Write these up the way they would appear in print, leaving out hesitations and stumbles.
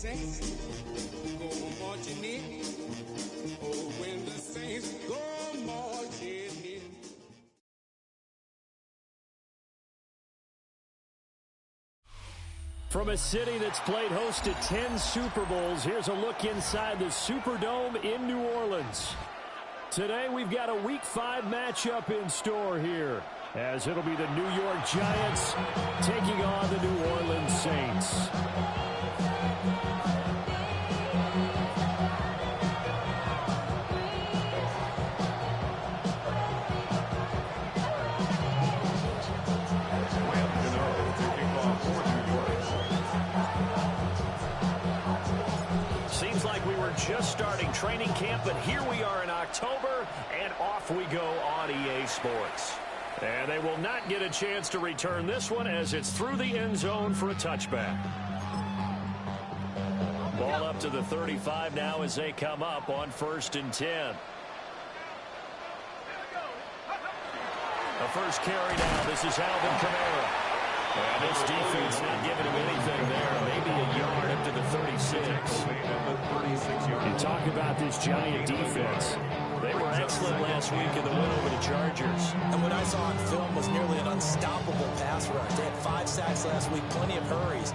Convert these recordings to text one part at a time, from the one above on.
Saints go marching in. Oh, when the Saints go marching in. From a city that's played host to 10 Super Bowls, here's a look inside the Superdome in New Orleans. Today we've got a Week 5 matchup in store here, as it'll be the New York Giants taking on the New Orleans Saints. Seems like we were just starting training camp, but here we are in October, and off we go on EA Sports. And they will not get a chance to return this one as it's through the end zone for a touchback. Ball up to the 35 now as they come up on 1st and 10. The first carry now. This is Alvin Kamara. And this defense not giving him anything there. Maybe a yard up to the 36. You talk about this Giant defense. They were excellent last week in the win over the Chargers. And what I saw on film was nearly an unstoppable pass rush. They had 5 sacks last week, plenty of hurries.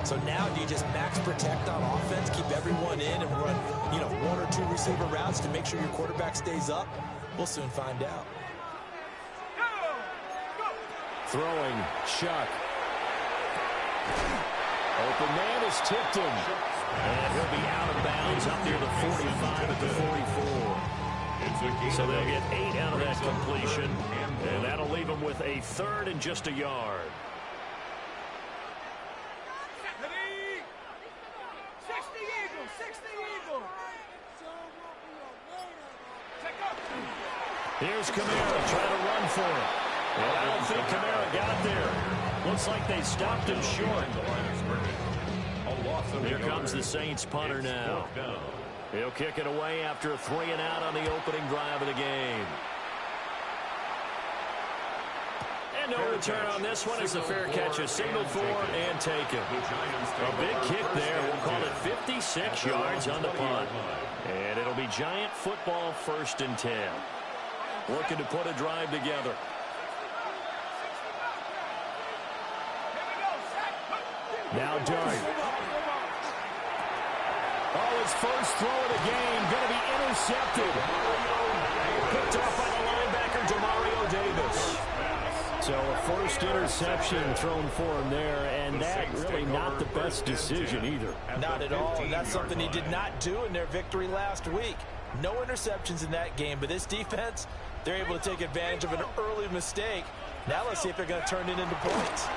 So now do you just max protect on offense, keep everyone in, and run, 1 or 2 receiver routes to make sure your quarterback stays up? We'll soon find out. Throwing, Chuck. Open man is tipped him. And he'll be out of bounds up near the 45 at the 44. So they'll get 8 out of that completion. And that'll leave them with a 3rd and just a yard. 60 Eagles. Here's Kamara trying to run for it. Well, I don't think Kamara got there. Looks like they stopped him short. Here comes the Saints punter now. He'll kick it away after a 3 and out on the opening drive of the game. And no return on this one as the fair catch is signaled for and taken. A big kick there. We'll call it 56 yards on the punt. And it'll be Giant football 1st and 10. Looking to put a drive together. Now Dart. Oh, his first throw of the game going to be intercepted. Picked off by the linebacker, Demario Davis. So a first interception thrown for him there, and that really not the best decision either. Not at all, and that's something he did not do in their victory last week. No interceptions in that game, but this defense, they're able to take advantage of an early mistake. Now let's see if they're going to turn it into points.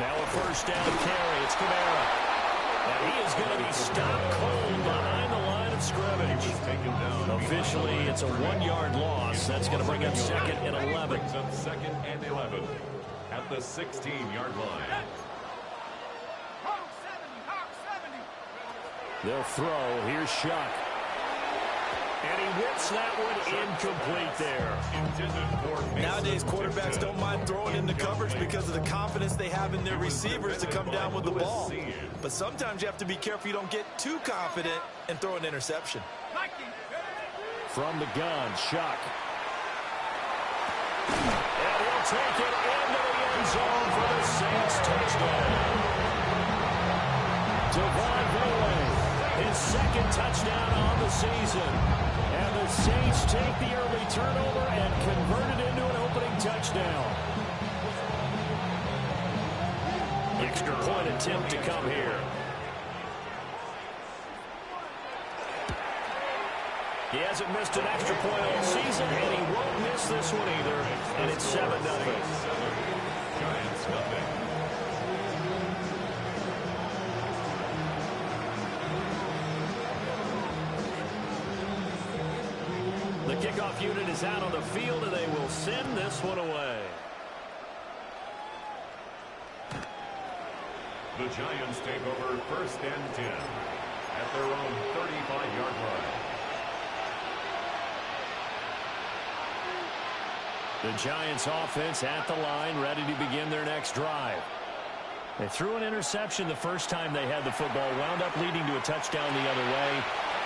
Now a first down carry. It's Kamara. And he is going to be stopped cold behind the line of scrimmage. Officially, it's a 1-yard loss. That's going to bring up 2nd and 11. Brings up 2nd and 11 at the 16-yard line. They'll throw. Here's Shuck. And he whips that one incomplete there. Nowadays, quarterbacks don't mind throwing into coverage because of the confidence they have in their receivers to come down with the ball. But sometimes you have to be careful you don't get too confident and throw an interception. From the gun, Shuck. And he'll take it into the end zone for the Saints touchdown. Devon Vele, his 2nd touchdown on the season. And the Saints take the early turnover and convert it into an opening touchdown. Extra point attempt to come here. He hasn't missed an extra point all season, and he won't miss this one either. And it's 7-0. Giants nothing. The kickoff unit is out on the field, and they will send this one away. The Giants take over 1st and 10 at their own 35-yard line. The Giants offense at the line, ready to begin their next drive. They threw an interception the first time they had the football, wound up leading to a touchdown the other way.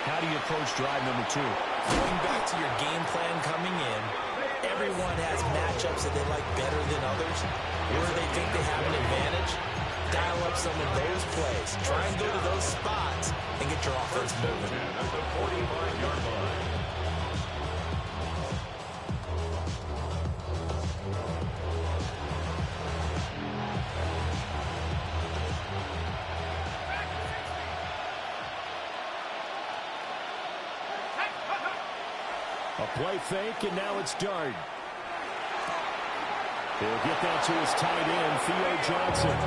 How do you approach drive number 2? Going back to your game plan coming in, everyone has matchups that they like better than others. Where they think they have an advantage, dial up some of those plays. Try and go to those spots and get your offense moving. At the 45-yard line. A play fake, and now it's Dart. He'll get that to his tight end, Theo Johnson.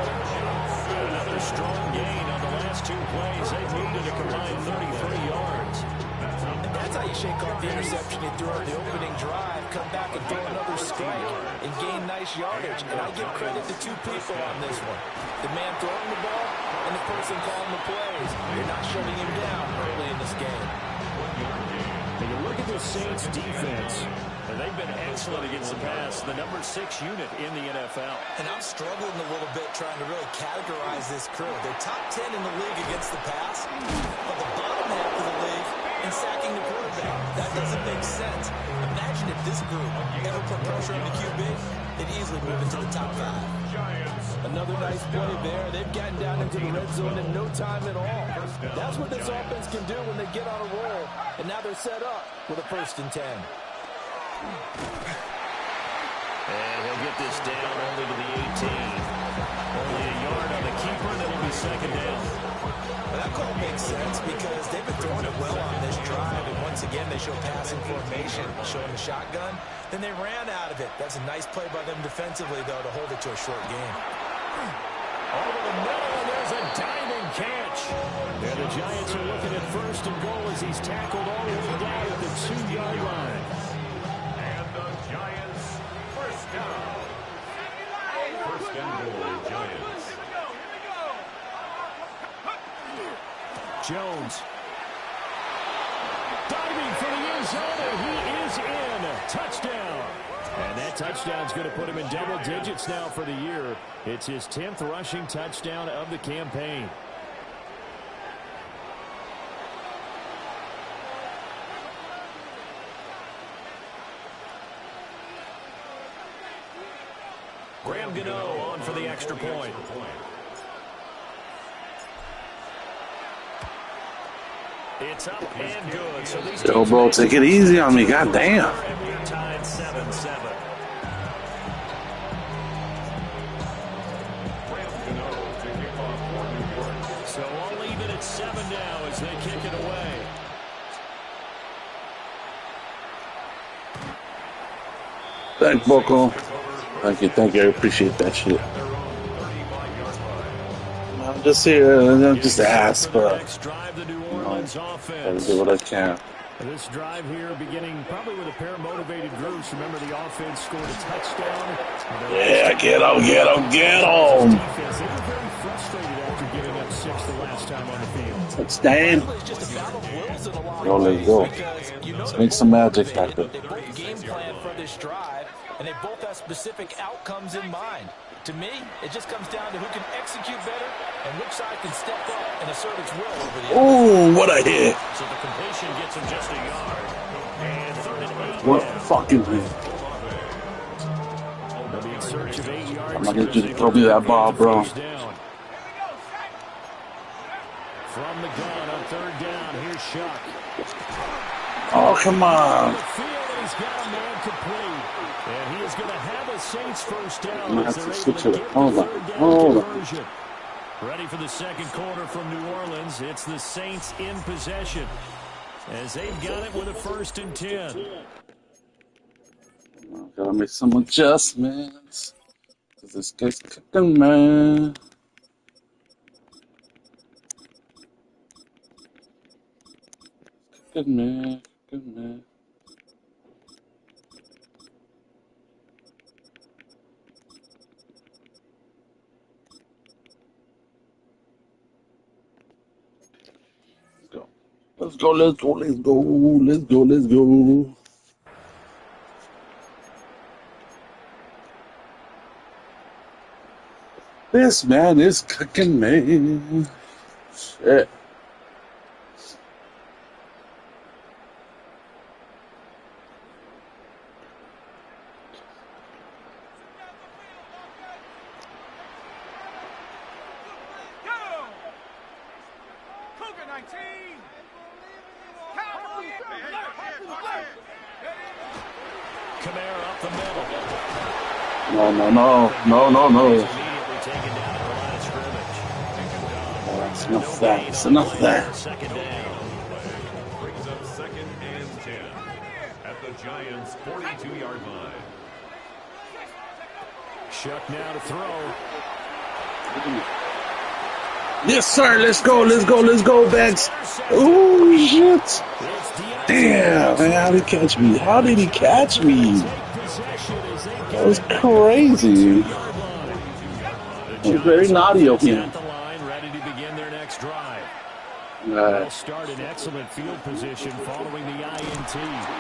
Another strong gain on the last 2 plays. They've moved it a combined 33 yards. That's how you shake off the interception you threw on the opening drive, come back and throw another strike, and gain nice yardage. And I give credit to 2 people on this one. The man throwing the ball and the person calling the plays. You're not shutting him down early in this game. And you look at the Saints defense, and they've been excellent against the pass, the number 6 unit in the NFL. And I'm struggling a little bit trying to really categorize this crew. They're top 10 in the league against the pass, but the bottom half of the league in sacking the quarterback. That doesn't make sense. Imagine if this group ever put pressure on the QB, they'd easily move into the top 5. Another nice play there. They've gotten down into the red zone in no time at all. That's what this offense can do when they get on a roll. And now they're set up with a 1st and 10. And he'll get this down only to the 18. Only a yard on the keeper, and it'll be 2nd down. Well, that call makes sense because they've been throwing it well on this drive. And once again, they show passing formation, showing the shotgun. Then they ran out of it. That's a nice play by them defensively, though, to hold it to a short game. Over the middle, and there's a diving catch. And the Giants are looking at 1st and goal as he's tackled all the way down at the 2-yard line. And the Giants, 1st down. 1st and goal, Giants. Jones. Diving for the end zone, and he is in. Touchdown. And that touchdown's going to put him in double digits now for the year. It's his 10th rushing touchdown of the campaign. Graham Gano on for the extra point. It's up and good. So these Yo, bro, take it easy on me. God damn. We're tied 7-7. So all even at 7 now as they kick it away. Thank Boko. Thank you. I appreciate that shit. I'm just here. I'm just ask, but I'll do what I can. This drive here beginning probably with a pair of motivated groups. Remember, the offense scored a touchdown. Yeah, get him. They were very frustrated after giving up 6 the last time on the field. Touchdown. Yo, let's go. Let's make some magic happen. They both game plan for this drive, and they both have specific outcomes in mind. To me, it just comes down to who can execute better and which side can step up and assert its will over the other. Oh, what a hit. So the completion gets him just a yard. And 3rd and 8. What fucking hit. They'll be in search of 8 yards. I'm not going to throw me that ball, bro. From the gun on 3rd down, here's Shuck. Oh, come on. He's got a man complete. And he is going to have a Saints 1st down. I'm going to have to switch it. Hold on. Ready for the 2nd quarter from New Orleans. It's the Saints in possession as they've got it with a 1st and 10. Gotta make some adjustments. Cause this guy's cooking, man. Cooking, man. Let's go. This man is cooking me. Shit. Kamara up the middle. No. Immediately taken down at the line of scrimmage. That's enough of that. That's enough of that. Second down. Brings up 2nd and 10 at the Giants' 42-yard line. Shuck now to throw. Yes, sir. Let's go, Bex. Oh, shit. Damn, man. How did he catch me? That was crazy. That was very naughty of him. At the line, ready to begin their next drive. Right. They'll start in excellent field position following the INT.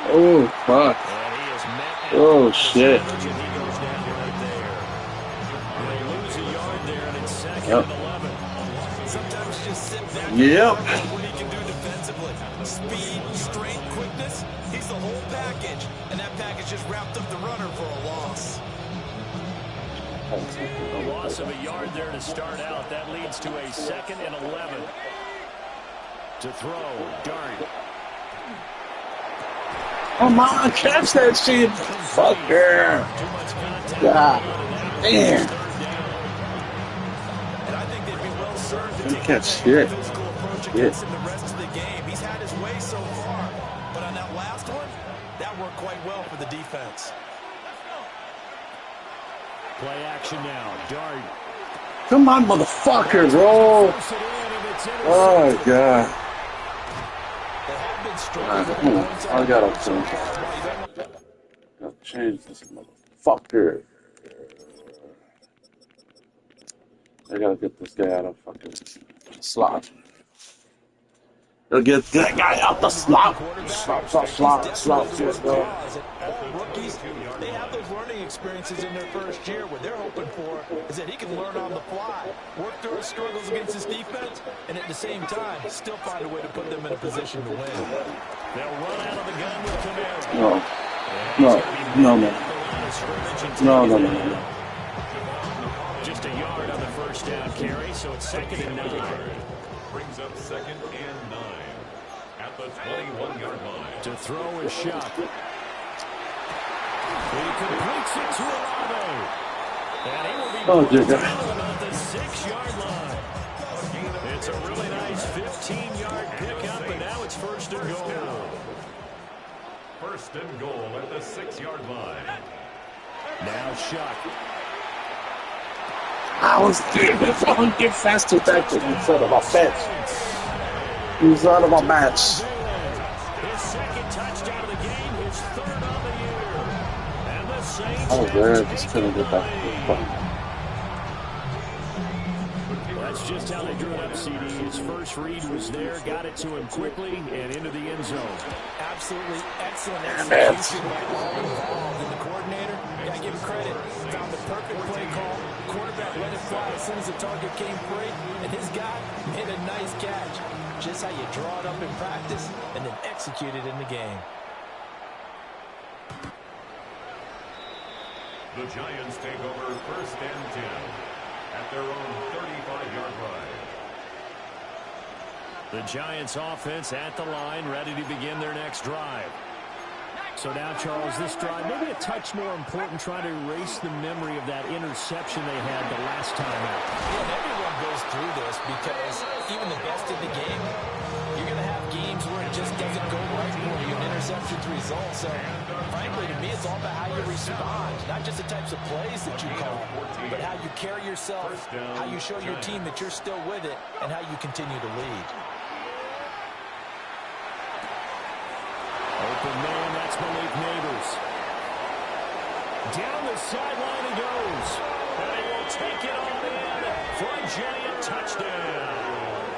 Oh, fuck. And he is met. Oh, shit. And he goes down right there. They lose a yard there, and it's 2nd Yep. and 11. Sometimes just sit back. Yep. What he can do defensively. Speed, strength, quickness. He's the whole package. And that package just wrapped up the runner for a loss. A loss of a yard there to start out. That leads to a 2nd and 11. To throw, Dart. Come on, catch that shit. Fucker. Too much contact. God damn. And I think they'd be well served to Didn't take catch a shit. physical approach against him the rest of the game. He's had his way so far. But on that last one, that worked quite well for the defense. Play action now. Dart. Come on, motherfucker, bro. Force it in, and it's intercepted. Oh, God. They have been struggling. I gotta change this motherfucker. I gotta get this guy out of fucking slot. Gotta get that guy out the slot. Slot. Rookies, they have those learning experiences in their first year. What they're hoping for is that he can learn on the fly, work through his struggles against his defense, and at the same time, still find a way to put them in a position to win. They'll run out of the gun with Kamara. No. Just a yard on the first down carry, so it's 2nd and 9. Brings up 2nd and 9 at the 21-yard line. To throw is shot. He completes it to Olave. And he will be Oh, dear God. about the 6-yard line. It's a really nice 15-yard pickup, and now it's 1st and goal. 1st and goal at the 6-yard line. Now shot. I was doing it. I would get faster back to the son of a bitch. You son of a match. His 2nd touchdown of the game, his 3rd of the year. And the Saints Oh, man, just couldn't get back to the fucking. That's just how they drew it up, CD. His first read was there, got it to him quickly, and into the end zone. Absolutely excellent execution by all involved. And the coordinator, gotta give him credit, found the perfect play call. Quarterback let it fly as soon as the target came free, and his guy made a nice catch. Just how you draw it up in practice and then execute it in the game. The Giants take over 1st and 10 at their own 35-yard line. The Giants offense at the line, ready to begin their next drive. So now, Charles, this drive, maybe a touch more important, trying to erase the memory of that interception they had the last time out. Yeah, and everyone goes through this because even the best in the game, you're going to have games where it just doesn't go right for you, and interceptions result. So, frankly, to me, it's all about how you respond, not just the types of plays that you call, but how you carry yourself, how you show your team that you're still with it, and how you continue to lead. Open man, that's Malik Neighbors. Down the sideline he goes. And he will take it on in for a Giant touchdown.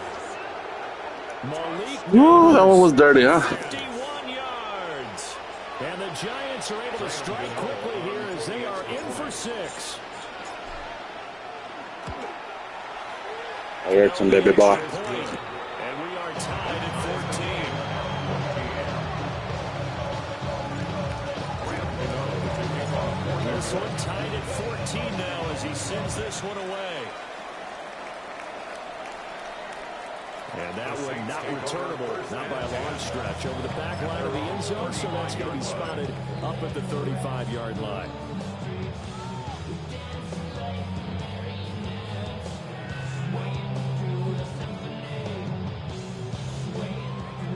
Malik Ooh, that one was dirty, huh? 51 yards. And the Giants are able to strike quickly here as they are in for 6. I heard some baby boy. And we are tied at 14. This one tied at 14 now as he sends this one away. And that one not returnable, not by a long stretch, over the back line of the end zone, so that's going to be spotted up at the 35-yard line.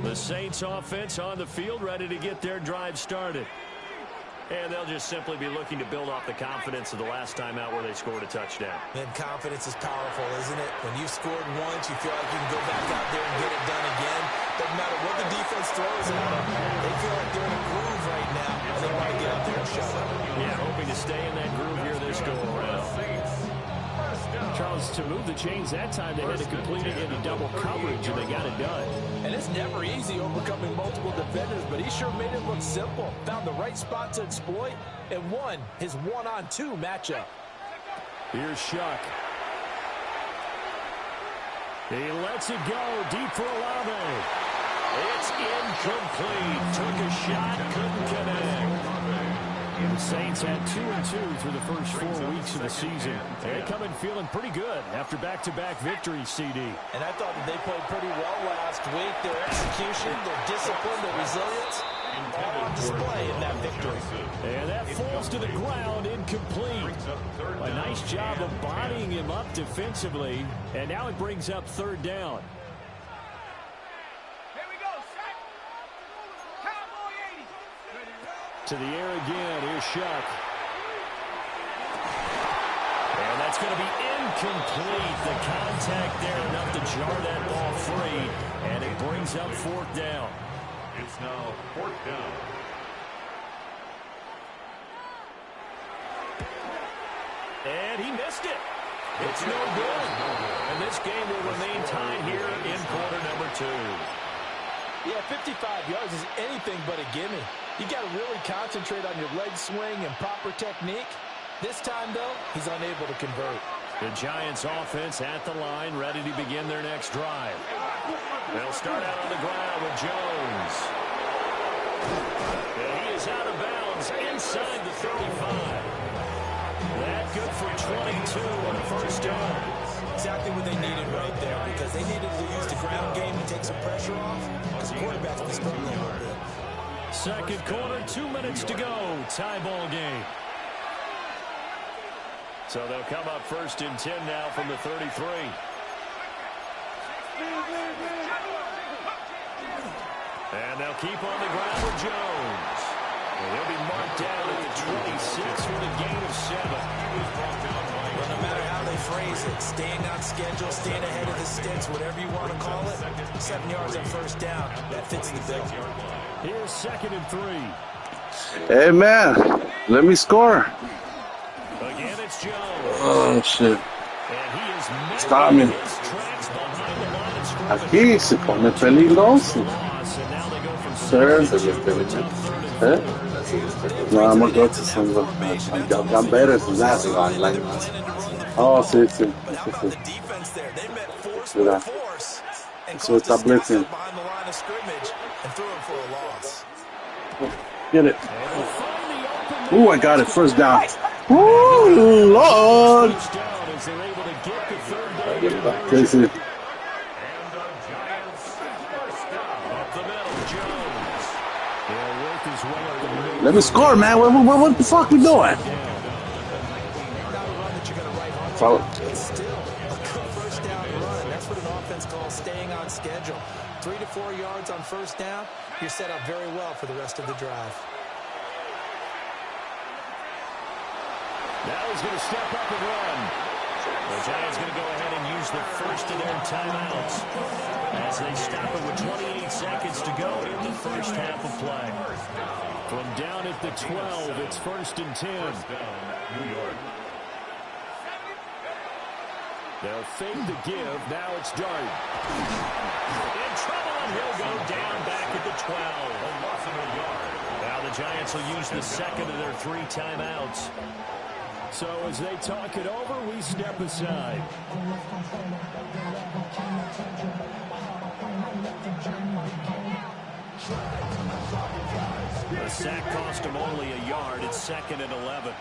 The Saints offense on the field, ready to get their drive started. And they'll just simply be looking to build off the confidence of the last time out where they scored a touchdown. And confidence is powerful, isn't it? When you've scored once, you feel like you can go back out there and get it done again. Doesn't matter what the defense throws at them. They feel like they're in a groove right now, and they want to get out there and show it. Yeah, hoping to stay in that groove here this go-around. Charles, to move the chains that time, they had to complete it into double coverage, and they got it done. And it's never easy overcoming multiple defenders, but he sure made it look simple. Found the right spot to exploit and won his one-on-two matchup. Here's Shuck. He lets it go deep for Olave. It's incomplete. Took a shot, couldn't connect. The Saints had 2-2 through the first 4 weeks of the season. They come in feeling pretty good after back-to-back victories, CD. And I thought that they played pretty well last week. Their execution, their discipline, their resilience, all on display in that victory. And that falls to the ground, incomplete. A nice job of bodying him up defensively. And now it brings up third down. To the air again. Here's Shuck. And that's going to be incomplete. The contact there enough to jar that ball free. And it brings up fourth down. It's now fourth down. And he missed it. It's no good. And this game will remain tied here in quarter number 2. Yeah, 55 yards is anything but a gimme. You got to really concentrate on your leg swing and proper technique. This time, though, he's unable to convert. The Giants offense at the line, ready to begin their next drive. They'll start out on the ground with Jones. And he is out of bounds inside the 35. That good for 22 on a first down. Exactly what they needed right there, because they needed to use the ground game to take some pressure off, because the quarterback's been struggling a little bit. Second quarter, 2 minutes to go. Tie ball game. So they'll come up first and 10 now from the 33. And they'll keep on the ground with Jones. And he'll be marked down at the 26 with a gain of 7. Well, no matter how they phrase it, staying on schedule, staying ahead of the sticks, whatever you want to call it, 7 yards on first down, that fits the bill. Here's second and 3. Hey, man, let me score. Again, it's Jones. Oh, shit. And he is Stop me. his tracks behind the line of scrimmage. Aquí se pone peligroso. Loss, and now they go from Sir, no, I'm gonna go to some. I'm better than that. Oh, sí, sí. Mira. So está blitzing. Get it. Ooh, I got it. First down. Ooh, Lord. Casey. Let me score, man. What the fuck we doing? Follow. It's still a good first down run. That's what an offense calls staying on schedule. 3 to 4 yards on first down. You're set up very well for the rest of the drive. Now he's going to step up and run. The Giants going to go ahead and use the first of their timeouts as they stop it with 28 seconds to go in the first half of play. From down at the 12, it's first and 10. New York. They'll fake the give. Now it's Dart. In trouble, and he'll go down back at the 12. A loss of a yard. Now the Giants will use the second of their 3 timeouts. So as they talk it over, we step aside. The sack cost him only a yard. It's 2nd and 11.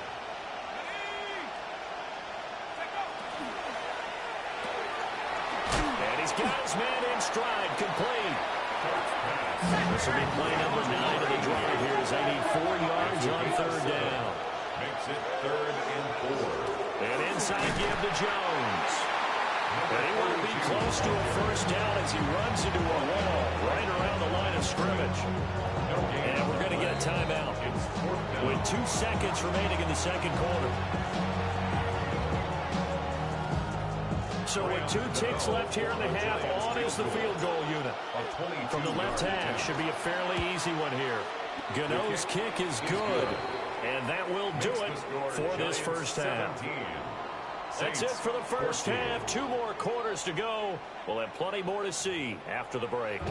And he's got his man in stride, complete. This will be play number 9 of the drive here as they need 4 yards on 3rd down. Makes it 3rd and 4. And inside give to Jones. And he will be close to a first down as he runs into a wall right around the line of scrimmage. And we're going to get a timeout with 2 seconds remaining in the 2nd quarter. So with 2 ticks left here in the half, on is the field goal unit. From the left hash, should be a fairly easy one here. Gano's kick is good, and that will do it for this first half. That's it for the first half. 2 more quarters to go. We'll have plenty more to see after the break.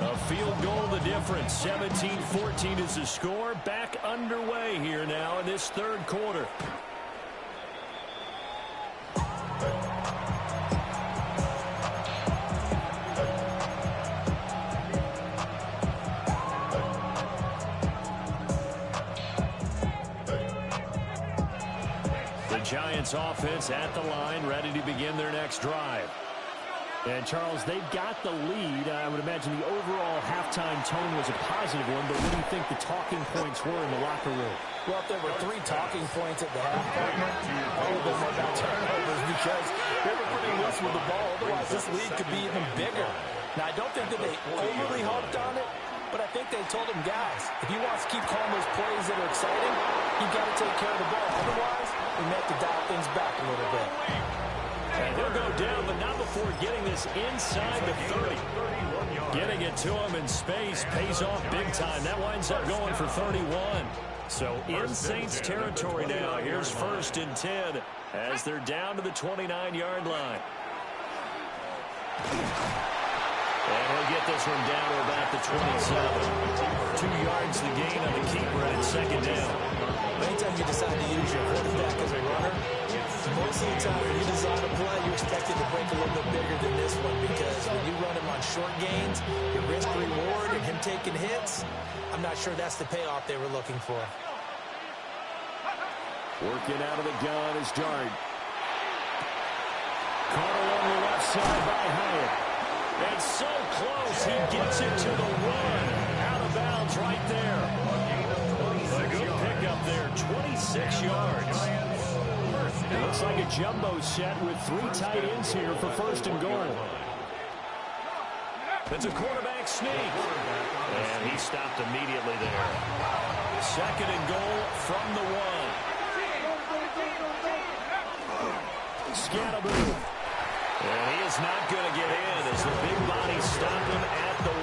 A field goal the difference. 17-14 is the score. Back underway here now in this 3rd quarter. The Giants offense at the line, ready to begin their next drive. And, Charles, they've got the lead. I would imagine the overall halftime tone was a positive one, but what do you think the talking points were in the locker room? Well, if there were 3 talking points at the halftime, all of them were about turnovers because they were pretty loose with the ball. Otherwise, this lead could be even bigger. Now, I don't think that they overly harped on it, but I think they told them, guys, if you want to keep calling those plays that are exciting, you've got to take care of the ball. Otherwise, we may have to dial things back a little bit. And he'll go down, but not before getting this inside the 30. Getting it to him in space pays off big time. That winds up going for 31. So in Saints territory now. Here's 1st and 10 as they're down to the 29-yard line. And he'll get this one down to about the 27. 2 yards the gain on the keeper, and it's 2nd down. Anytime you decide to use your quarterback as a runner, most of the time when you design a play, you expect it to break a little bit bigger than this one because when you run him on short gains, your risk-reward and him taking hits, I'm not sure that's the payoff they were looking for. Working out of the gun is Dart. Caught along the left side by Hyatt. And so close, he gets it to the 1. Out of bounds right there. A good pickup there, 26 yards. It looks like a jumbo set with 3 tight ends here for 1st and goal. It's a quarterback sneak. And he stopped immediately there. 2nd and goal from the 1. Scatterboo. And he is not going to get in as the big body stopped him at the 1.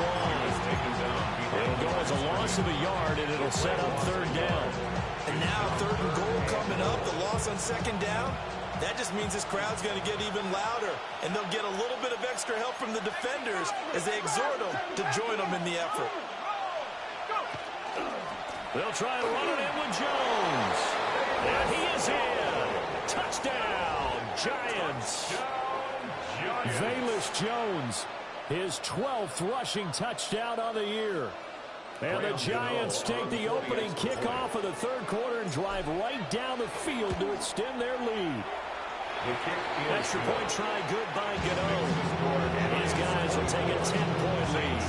It'll go as a loss of a yard, and it'll set up 3rd down. And now 3rd and goal coming up, the loss on 2nd down. That just means this crowd's going to get even louder, and they'll get a little bit of extra help from the defenders as they exhort them to join them in the effort. They'll try to run it in with Jones. And he is in. Touchdown, Giants. Velus Jones, his 12th rushing touchdown on the year. And the Giants take the opening kickoff of the 3rd quarter and drive right down the field to extend their lead. Extra point try good by Gano. And his guys will take a 10-point lead.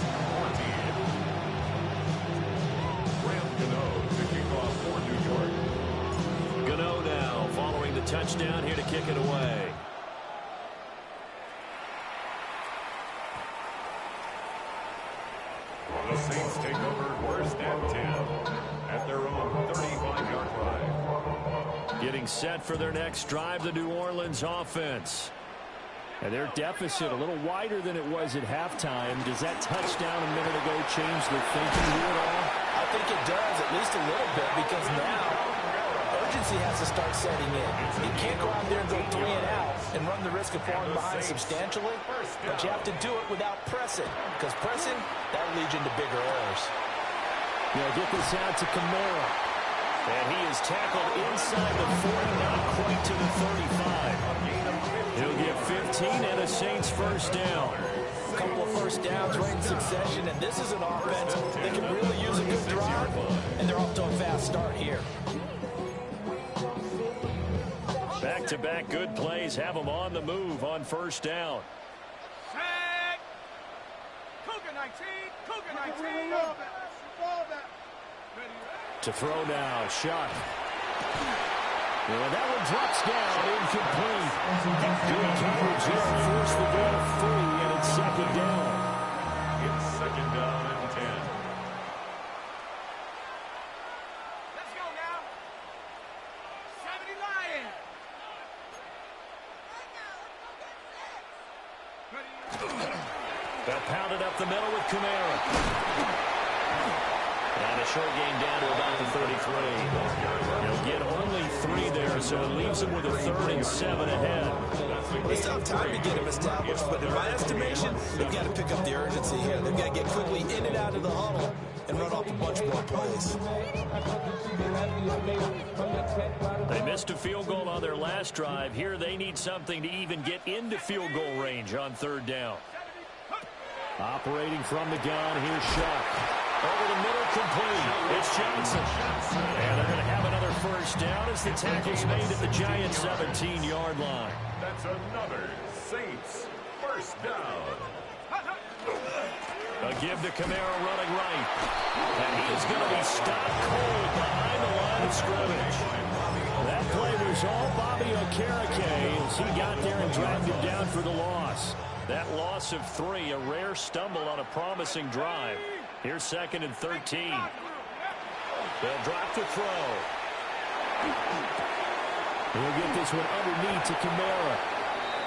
Gano now following the touchdown here to kick it away. The Saints take over 1st and 10 at their own 35-yard line. Getting set for their next drive, the New Orleans offense. And their deficit a little wider than it was at halftime. Does that touchdown a minute ago change their thinking here at all? I think it does, at least a little bit, because now urgency has to start setting in. He can't go out there and go 3 and out. and run the risk of falling behind substantially, but you have to do it without pressing, because pressing, that'll lead you into bigger errors. They'll get this out to Kamara. And he is tackled inside the 40, not quite to the 35. He'll get 15 and a Saints first down. A couple of first downs right in succession, and this is an offense that can really use a good drive, and they're off to a fast start here. Back-to-back good plays have them on the move on first down. Set. Cougar 19. Cougar 19. To throw now, shot. Well, that one drops down, incomplete. Good coverage here, force the ball free, and it's second down. It's second down and 10. Let's go now. 70 Lions. They'll pound it up the middle with Kamara. And a short game down to about the 33. He'll get only 3 there, so it leaves him with a 3rd and 7 ahead. Well, they still have time to get him established, but in my estimation, they've got to pick up the urgency here. They've got to get quickly in and out of the huddle and run off a bunch more plays. They missed a field goal on their last drive. Here they need something to even get into field goal range on 3rd down. Operating from the gun, here's Shuck. Over the middle, complete. It's Johnson. And they're going to have another first down as the tackle's made at the Giants' 17-yard line. That's another Saints first down. A give to Kamara running right. And he's going to be stopped cold behind the line of scrimmage. That play was all Bobby Okereke as he got there and dragged him down for the loss. That loss of 3, a rare stumble on a promising drive. Here's 2nd and 13. They'll drop the throw. He'll get this one underneath to Kamara.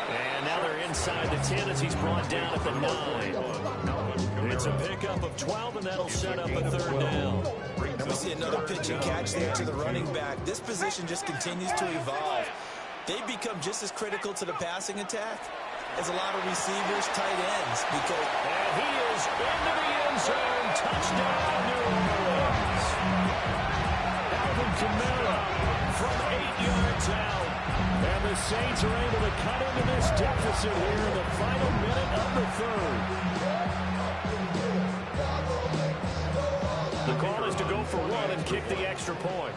And now they're inside the 10 as he's brought down at the 9. It's a pickup of 12, and that'll set up a 3rd down. And we see another pitch and catch there to the running back. This position just continues to evolve. They've become just as critical to the passing attack as a lot of receivers, tight ends. And he is into the end zone. Touchdown, New Orleans. Alvin Kamara from 8 yards out. And the Saints are able to cut into this deficit here in the final minute of the 3rd. The call is to go for 1 and kick the extra point.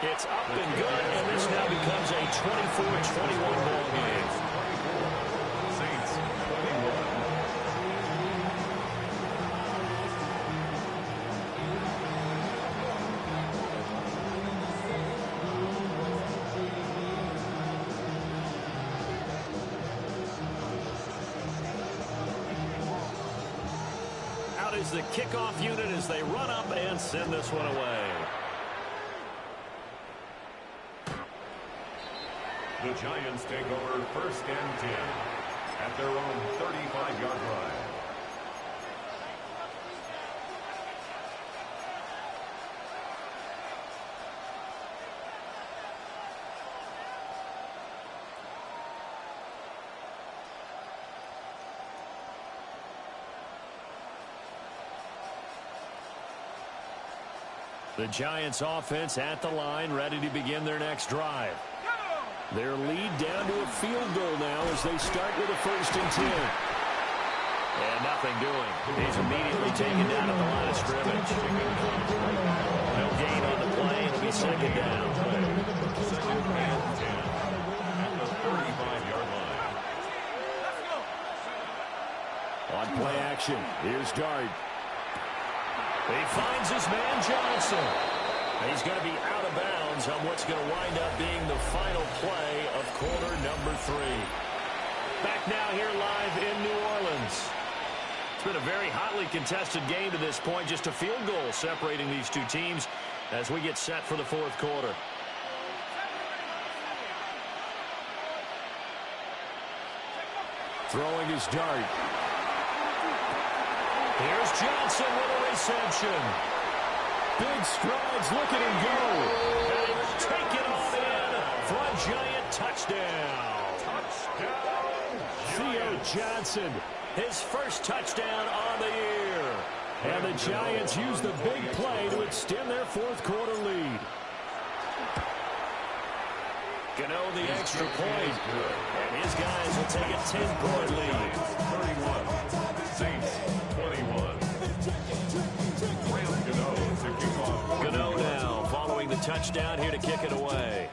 It's up and good, and this now becomes a 24-21 ball game. Saints 21. Out is the kickoff unit as they run up and send this one away. The Giants take over 1st and 10 at their own 35-yard line. The Giants offense at the line, ready to begin their next drive. Their lead down to a field goal now as they start with a 1st and 10. And nothing doing. He's immediately taken down at the line of scrimmage. No gain on the play. It'll be 2nd down. 2nd and 10 at the 35-yard line. On play action, here's Dart. He finds his man Johnson. He's going to be out of bounds on what's going to wind up being the final play of quarter number 3. Back now here live in New Orleans. It's been a very hotly contested game to this point. Just a field goal separating these two teams as we get set for the 4th quarter. Throwing his Dart. Here's Johnson with a reception. Big strides, look at him go. And he will take it all in for a Giant touchdown. Theo Johnson, his first touchdown on the year. And the Giants use the big play to extend their fourth quarter lead. Gano the extra point. And his guys will take a 10-point lead. 31. Saints 21. Gano to kick off. Gano now following the touchdown here to kick it away.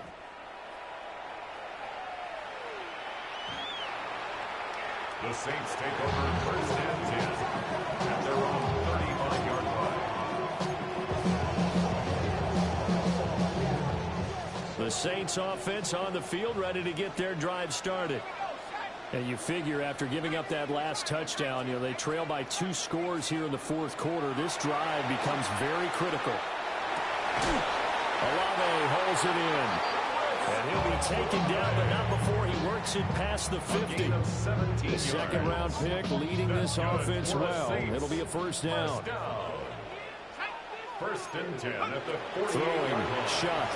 The Saints take over first and 10 at their own 35-yard line. The Saints offense on the field, ready to get their drive started. And you figure after giving up that last touchdown, they trail by 2 scores here in the fourth quarter. This drive becomes very critical. Olave holds it in. And he'll be taken down, but not before he works it past the 50. The second-round pick leading this offense well. It'll be a first down. First and 10 at the 40. Throwing shot.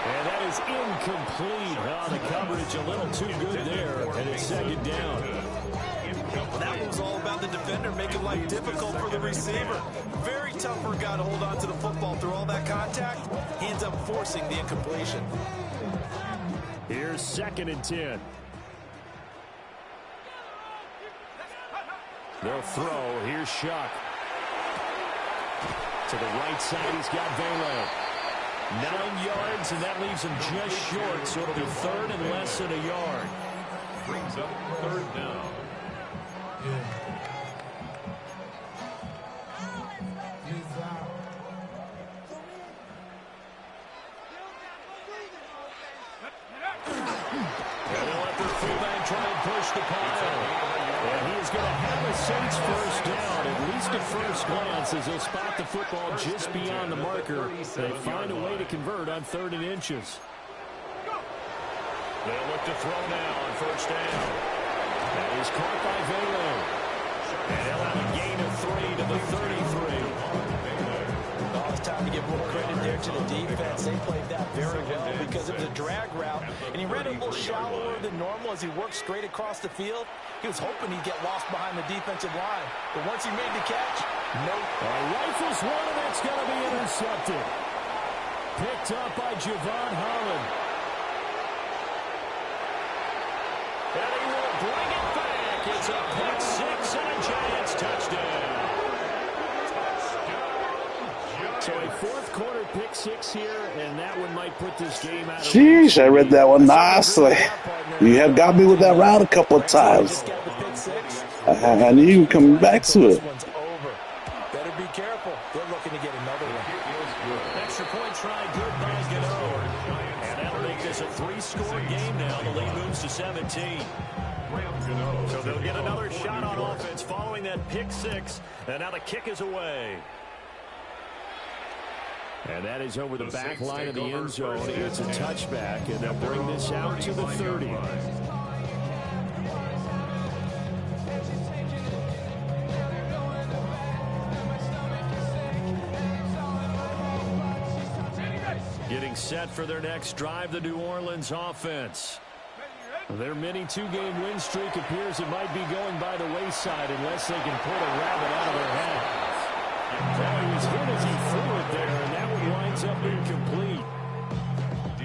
And that is incomplete. Oh, the coverage a little too good there, and it's second down. That was all about the defender making life difficult for the receiver. Very tough for a guy to hold on to the football through all that contact. He ends up forcing the incompletion. Here's second and 10. They'll throw. Here's Shuck. To the right side, he's got Velo. 9 yards, and that leaves him just short, so it'll be third and less than a yard. Brings up third down. Saints first down, at least at first glance, as they'll spot the football just beyond the marker. They find a way to convert on 3rd and inches. They'll look to throw now on first down. That is caught by Velo. And they'll have a gain of 3 to the 33. Oh, it's time to give more credit there to the defense. They played that very well because it was a drag route, and he ran a little shallower than normal as he worked straight across the field. He was hoping he'd get lost behind the defensive line. But once he made the catch, nope. Rifles one, and that's going to be intercepted. Picked up by Javon Holland. And he will bring it back. It's a pick 6 and a Giants touchdown. So a fourth quarter pick 6 here, and that one might put this game out of Sheesh, I read that one nicely. You have got me with that route a couple of times. I knew you were coming back to it. Better be careful. They're looking to get another one. Extra point try, good by Gano. And that'll make this a 3-score game now. The lead moves to 17. So they'll get another shot on offense following that pick 6. And now the kick is away. And that is over the back line of the end zone. It's a touchback, and they'll bring this out to the 30. Getting set for their next drive, the New Orleans offense. Their mini 2-game win streak appears it might be going by the wayside unless they can pull a rabbit out of their hat. He was hit as he threw it there, and that one winds up incomplete.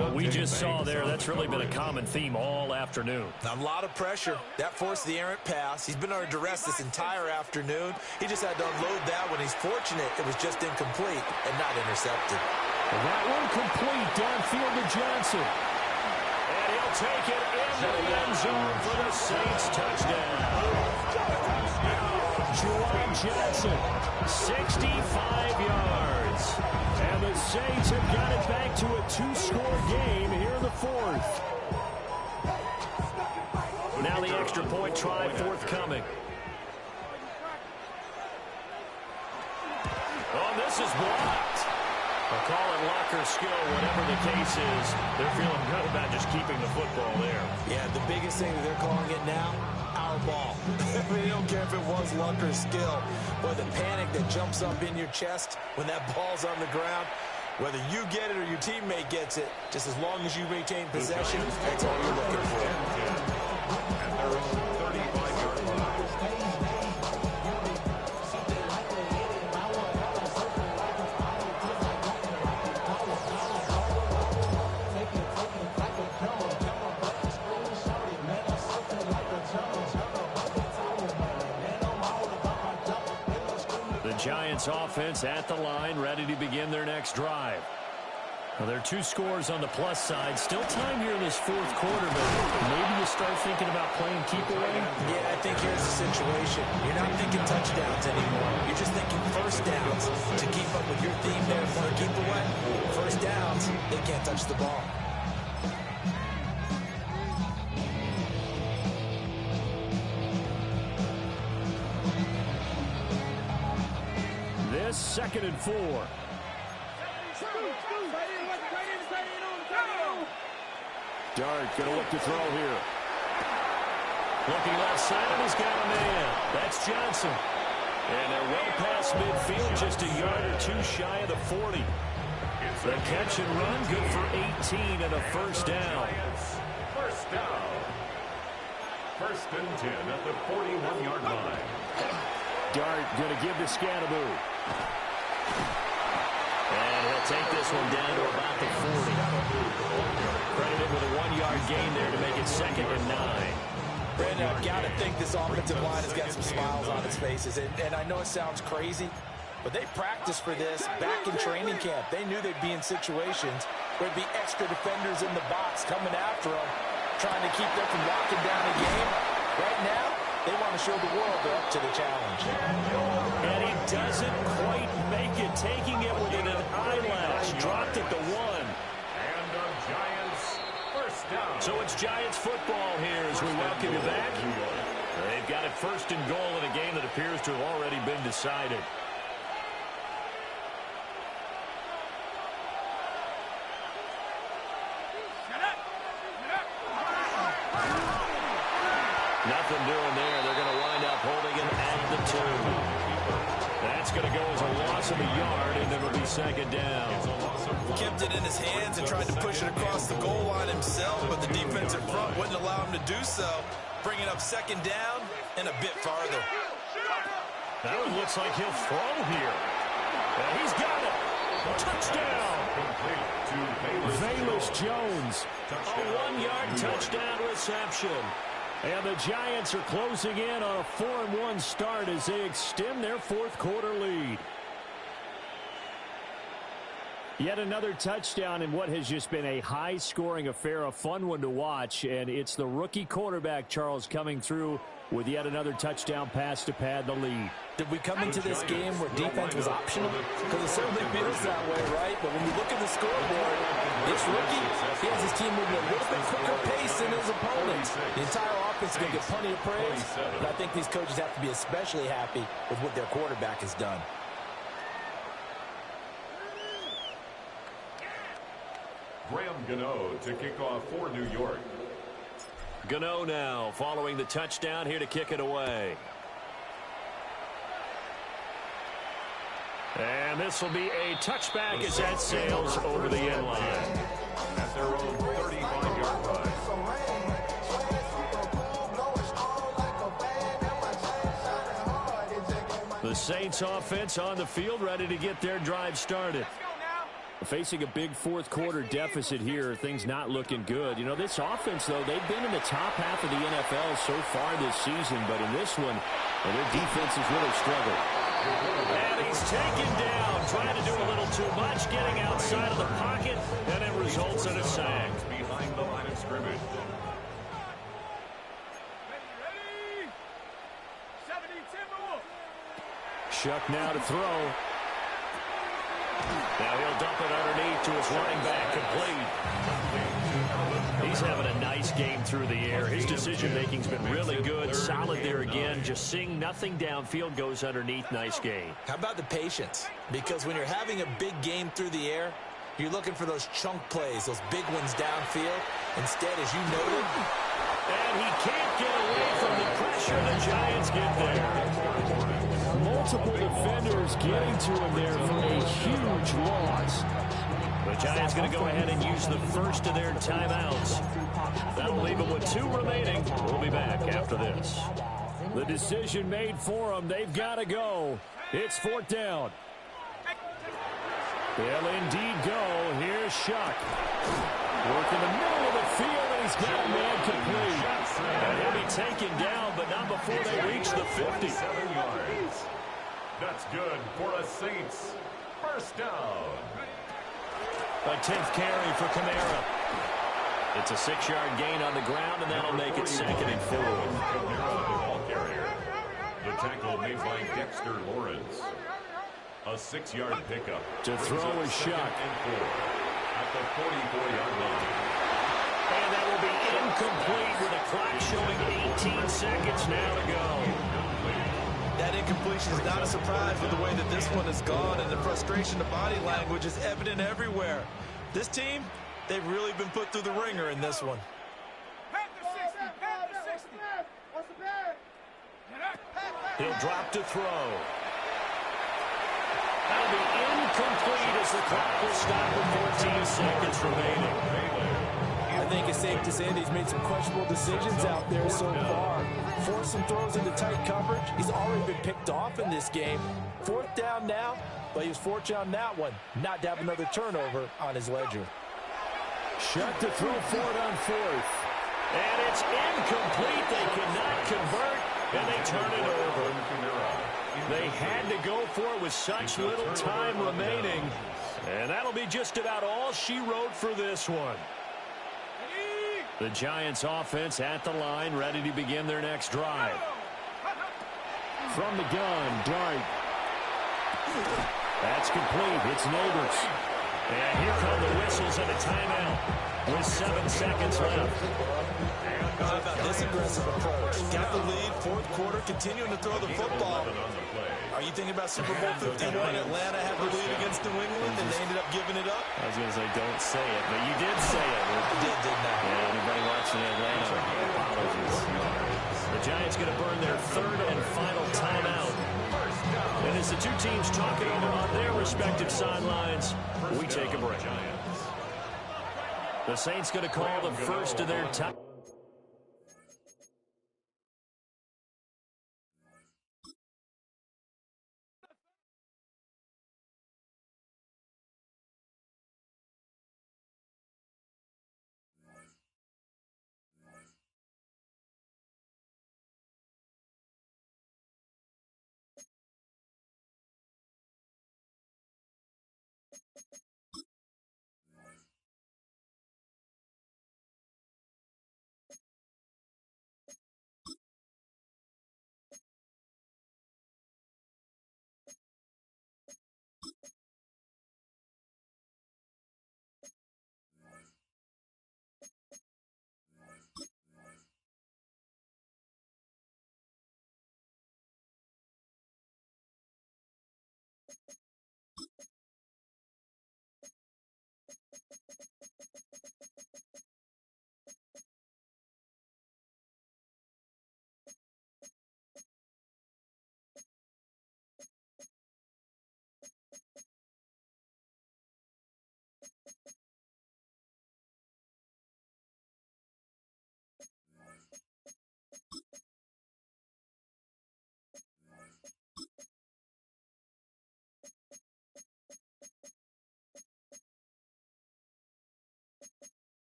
What we just saw there, that's really been a common theme all afternoon. A lot of pressure. That forced the errant pass. He's been under duress this entire afternoon. He just had to unload that one. He's fortunate it was just incomplete and not intercepted. And that one complete downfield to Johnson. And he'll take it into the end zone for the Saints touchdown. Juwan Johnson, 65 yards. And the Saints have got it back to a 2-score game here in the fourth. Now the extra point try forthcoming. Oh, this is blocked. I'll call it locker skill, whatever the case is. They're feeling good about just keeping the football there. Yeah, the biggest thing that they're calling it now, power ball. I mean, you don't care if it was luck or skill. But the panic that jumps up in your chest when that ball's on the ground, whether you get it or your teammate gets it, just as long as you retain possession, that's all you're looking for. At their own 35-yard line. Giants offense at the line, ready to begin their next drive. Well, there are 2 scores on the plus side. Still time here in this fourth quarter, but maybe you start thinking about playing keep away? Yeah, I think here's the situation. You're not thinking touchdowns anymore. You're just thinking first downs to keep up with your theme there for a keep away. First downs, they can't touch the ball. Second and 4. Dart gonna look to throw here. Looking left side, and he's got a man. That's Johnson. And they're well past midfield, just a yard or 2 shy of the 40. The catch and run, good for 18 and a first down. First down. First and 10 at the 41-yard line. Dart going to give to Scannaboo. And he'll take this one down to about the 40. Credited with a 1-yard gain there to make it 2nd and 9. Brandon, I've got to think this offensive line has got some smiles on its faces. And I know it sounds crazy, but they practiced for this back in training camp. They knew they'd be in situations where there'd be extra defenders in the box coming after them, trying to keep them from locking down the game. Right now, they want to show the world they're up to the challenge. And he doesn't quite make it, taking it within an eyelash. Dropped at the 1. And the Giants first down. So it's Giants football here as we welcome you back. They've got it 1st and goal in a game that appears to have already been decided. Nothing doing there. They're going to wind up holding him at the 2. That's going to go as a loss of a yard, and it'll be 2nd down. Kept it in his hands and tried to push it across the goal line himself, but the defensive front wouldn't allow him to do so, bringing up 2nd down and a bit farther. Now it looks like he'll throw here. And he's got it. Touchdown. Velus Jones. A 1-yard touchdown reception. And the Giants are closing in on a 4-1 start as they extend their fourth quarter lead. Yet another touchdown in what has just been a high-scoring affair, a fun one to watch. And it's the rookie quarterback, Charles, coming through with yet another touchdown pass to pad the lead. Did we come into this game where defense was optional? Because it certainly feels that way, right? But when you look at the scoreboard, this rookie, he has his team moving a little bit quicker pace than his opponents. The entire offense is going to get plenty of praise, but I think these coaches have to be especially happy with what their quarterback has done. Graham Gano to kick off for New York. Gano now following the touchdown here to kick it away. And this will be a touchback as that sails over the end line. At their own 35-yard line. The Saints offense on the field ready to get their drive started. Facing a big fourth quarter deficit here, things not looking good. You know, this offense, though, they've been in the top half of the NFL so far this season, but in this one, well, their defense has really struggled. And he's taken down, trying to do a little too much, getting outside of the pocket, and it results in a sack. Behind the line of scrimmage. Ready? 70 Timberwolves. Shuck now to throw. Now he'll dump it underneath to his running back, complete. He's having a nice game through the air. His decision-making's been really good, solid there again. Just seeing nothing downfield, goes underneath, nice game. How about the patience? Because when you're having a big game through the air, you're looking for those chunk plays, those big ones downfield. Instead, as you noted, and he can't get away from the pressure pressure, the Giants get there. Multiple defenders getting to him there for a huge loss. The Giants going to go ahead and use the first of their timeouts. That'll leave them with 2 remaining. We'll be back after this. The decision made for them. They've got to go. It's 4th down. They'll indeed go. Here's Shuck. Work in the middle of the field, and he's got a man complete. And he'll be taken down, but not before they reach the 50. 7 yards. That's good for a Saints first down. A 10th carry for Kamara. It's a 6-yard gain on the ground, and that'll make it 2nd and 4. Kamara, the ball carrier. The tackle made by Dexter Lawrence. A 6-yard pickup. To throw is Shuck. And 4 at the 44-yard line. And that will be incomplete with a clock showing 18 seconds now to go. That incompletion is not a surprise with the way that this one has gone, and the frustration, the body language is evident everywhere. This team, they've really been put through the ringer in this one. He'll drop to throw. That'll be incomplete as the clock will stop with 14 seconds remaining. I think it's safe to say that he's made some questionable decisions out there so far. Forced some throws into tight coverage. He's already been picked off in this game. 4th down now, but he was fortunate on that one, not to have another turnover on his ledger. Shuck to throw for it on 4th. And it's incomplete. They cannot convert, and they turn it over. They had to go for it with such little time remaining. And that'll be just about all she wrote for this one. The Giants offense at the line, ready to begin their next drive. From the gun, Dart. That's complete. It's Neighbors. And here come the whistles and a timeout with 7 seconds left. How about this aggressive approach? Got the lead, 4th quarter, continuing to throw the football. Are you thinking about Super Bowl 51? Atlanta had the lead against New England, and they ended up giving it up? I was going to say, don't say it, but you did say it. I didn't I? Yeah, anybody watching Atlanta, apologies. The Giants going to burn their 3rd and final timeout. And as the 2 teams talk it over on their respective sidelines, we take a break. The Saints going to call the first of their time.